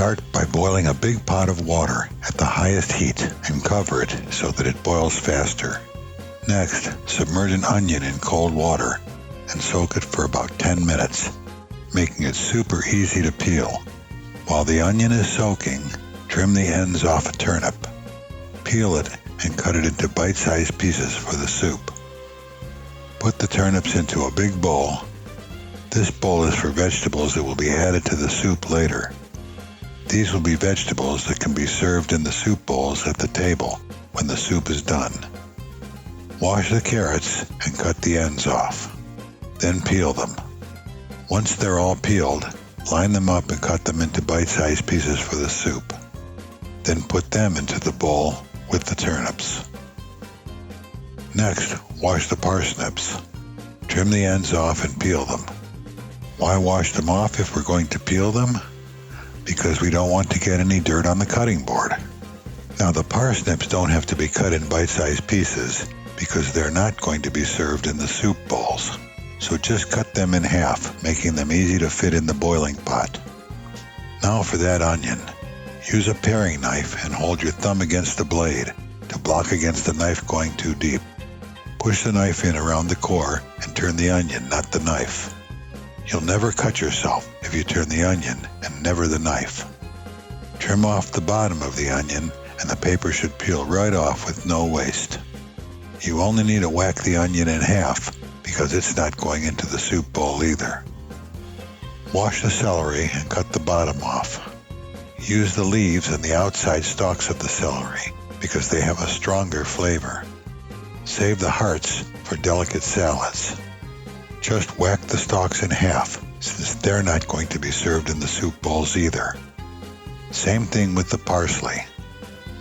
Start by boiling a big pot of water at the highest heat and cover it so that it boils faster. Next, submerge an onion in cold water and soak it for about 10 minutes, making it super easy to peel. While the onion is soaking, trim the ends off a turnip. Peel it and cut it into bite-sized pieces for the soup. Put the turnips into a big bowl. This bowl is for vegetables that will be added to the soup later. These will be vegetables that can be served in the soup bowls at the table when the soup is done. Wash the carrots and cut the ends off. Then peel them. Once they're all peeled, line them up and cut them into bite-sized pieces for the soup. Then put them into the bowl with the turnips. Next, wash the parsnips. Trim the ends off and peel them. Why wash them off if we're going to peel them? Because we don't want to get any dirt on the cutting board. Now the parsnips don't have to be cut in bite-sized pieces because they're not going to be served in the soup bowls. So just cut them in half, making them easy to fit in the boiling pot. Now for that onion. Use a paring knife and hold your thumb against the blade to block against the knife going too deep. Push the knife in around the core and turn the onion, not the knife. You'll never cut yourself if you turn the onion and never the knife. Trim off the bottom of the onion and the paper should peel right off with no waste. You only need to whack the onion in half because it's not going into the soup bowl either. Wash the celery and cut the bottom off. Use the leaves and the outside stalks of the celery because they have a stronger flavor. Save the hearts for delicate salads. Just whack the stalks in half since they're not going to be served in the soup bowls either. Same thing with the parsley.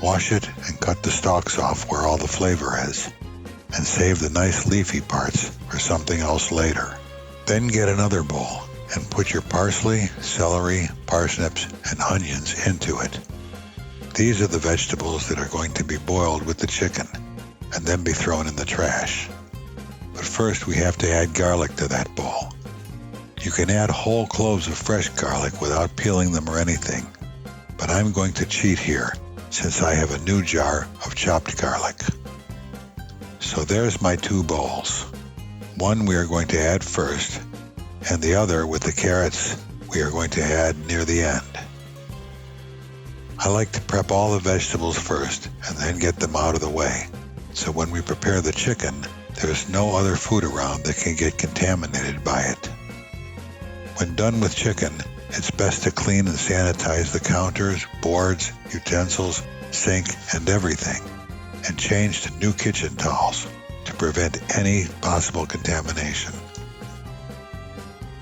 Wash it and cut the stalks off where all the flavor is, and save the nice leafy parts for something else later. Then get another bowl and put your parsley, celery, parsnips, and onions into it. These are the vegetables that are going to be boiled with the chicken and then be thrown in the trash. But first we have to add garlic to that bowl. You can add whole cloves of fresh garlic without peeling them or anything, but I'm going to cheat here since I have a new jar of chopped garlic. So there's my two bowls. One we are going to add first, and the other with the carrots we are going to add near the end. I like to prep all the vegetables first and then get them out of the way, so when we prepare the chicken, there's no other food around that can get contaminated by it. When done with chicken, it's best to clean and sanitize the counters, boards, utensils, sink, and everything, and change to new kitchen towels to prevent any possible contamination.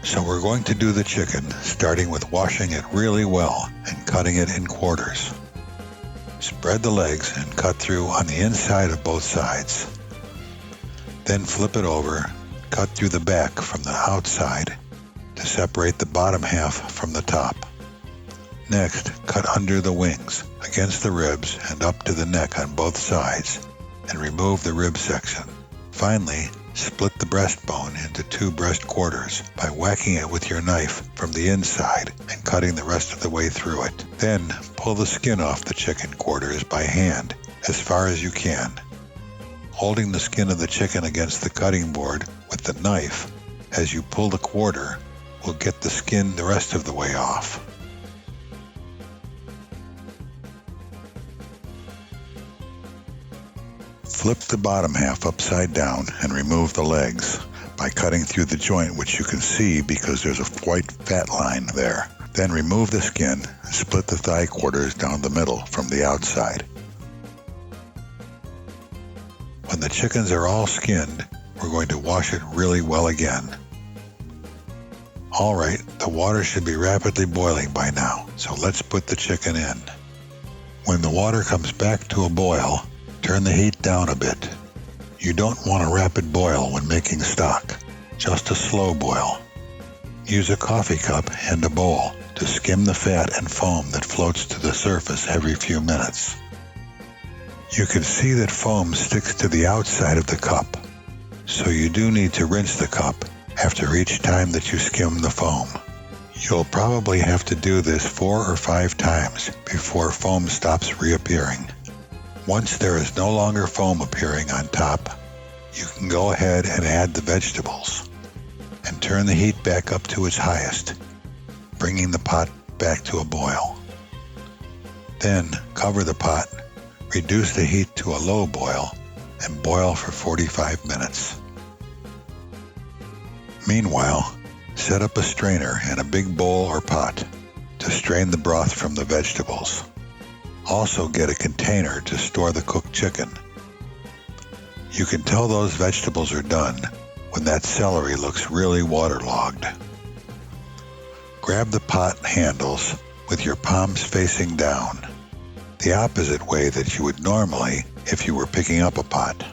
So we're going to do the chicken, starting with washing it really well and cutting it in quarters. Spread the legs and cut through on the inside of both sides. Then flip it over, cut through the back from the outside to separate the bottom half from the top. Next, cut under the wings, against the ribs and up to the neck on both sides, and remove the rib section. Finally, split the breastbone into 2 breast quarters by whacking it with your knife from the inside and cutting the rest of the way through it. Then, pull the skin off the chicken quarters by hand as far as you can. Holding the skin of the chicken against the cutting board with the knife as you pull the quarter will get the skin the rest of the way off. Flip the bottom half upside down and remove the legs by cutting through the joint, which you can see because there's a white fat line there. Then remove the skin and split the thigh quarters down the middle from the outside. When the chickens are all skinned, we're going to wash it really well again. Alright, the water should be rapidly boiling by now, so let's put the chicken in. When the water comes back to a boil, turn the heat down a bit. You don't want a rapid boil when making stock, just a slow boil. Use a coffee cup and a bowl to skim the fat and foam that floats to the surface every few minutes. You can see that foam sticks to the outside of the cup, so you do need to rinse the cup after each time that you skim the foam. You'll probably have to do this 4 or 5 times before foam stops reappearing. Once there is no longer foam appearing on top, you can go ahead and add the vegetables and turn the heat back up to its highest, bringing the pot back to a boil. Then cover the pot, reduce the heat to a low boil, and boil for 45 minutes. Meanwhile, set up a strainer in a big bowl or pot to strain the broth from the vegetables. Also get a container to store the cooked chicken. You can tell those vegetables are done when that celery looks really waterlogged. Grab the pot handles with your palms facing down, the opposite way that you would normally if you were picking up a pot.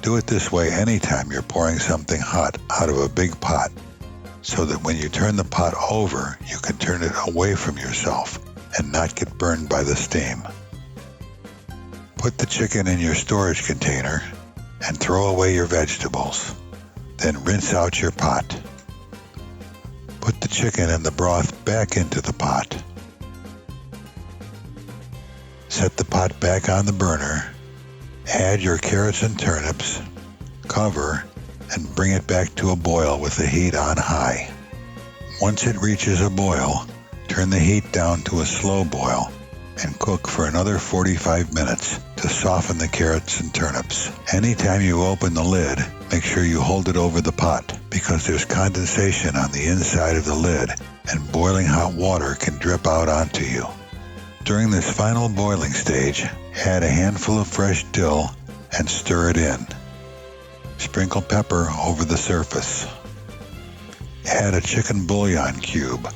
Do it this way anytime you're pouring something hot out of a big pot, so that when you turn the pot over, you can turn it away from yourself and not get burned by the steam. Put the chicken in your storage container and throw away your vegetables. Then rinse out your pot. Put the chicken and the broth back into the pot. Set the pot back on the burner. Add your carrots and turnips, cover, and bring it back to a boil with the heat on high. Once it reaches a boil, turn the heat down to a slow boil and cook for another 45 minutes to soften the carrots and turnips. Anytime you open the lid, make sure you hold it over the pot because there's condensation on the inside of the lid and boiling hot water can drip out onto you. During this final boiling stage, add a handful of fresh dill and stir it in. Sprinkle pepper over the surface. Add a chicken bouillon cube.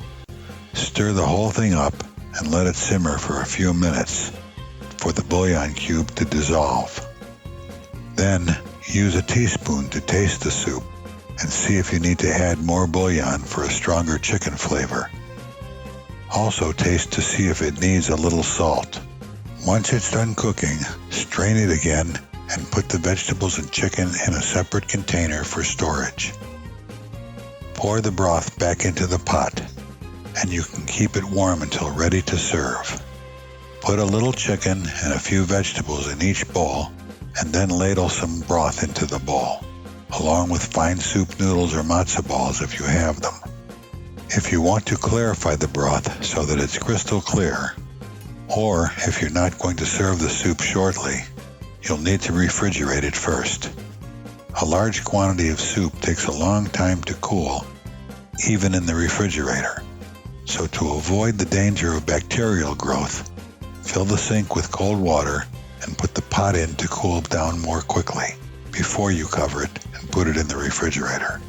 Stir the whole thing up and let it simmer for a few minutes for the bouillon cube to dissolve. Then use a teaspoon to taste the soup and see if you need to add more bouillon for a stronger chicken flavor. Also taste to see if it needs a little salt. Once it's done cooking, strain it again and put the vegetables and chicken in a separate container for storage. Pour the broth back into the pot, and you can keep it warm until ready to serve. Put a little chicken and a few vegetables in each bowl, and then ladle some broth into the bowl, along with fine soup noodles or matzo balls if you have them. If you want to clarify the broth so that it's crystal clear, or if you're not going to serve the soup shortly, you'll need to refrigerate it first. A large quantity of soup takes a long time to cool, even in the refrigerator. So to avoid the danger of bacterial growth, fill the sink with cold water and put the pot in to cool down more quickly before you cover it and put it in the refrigerator.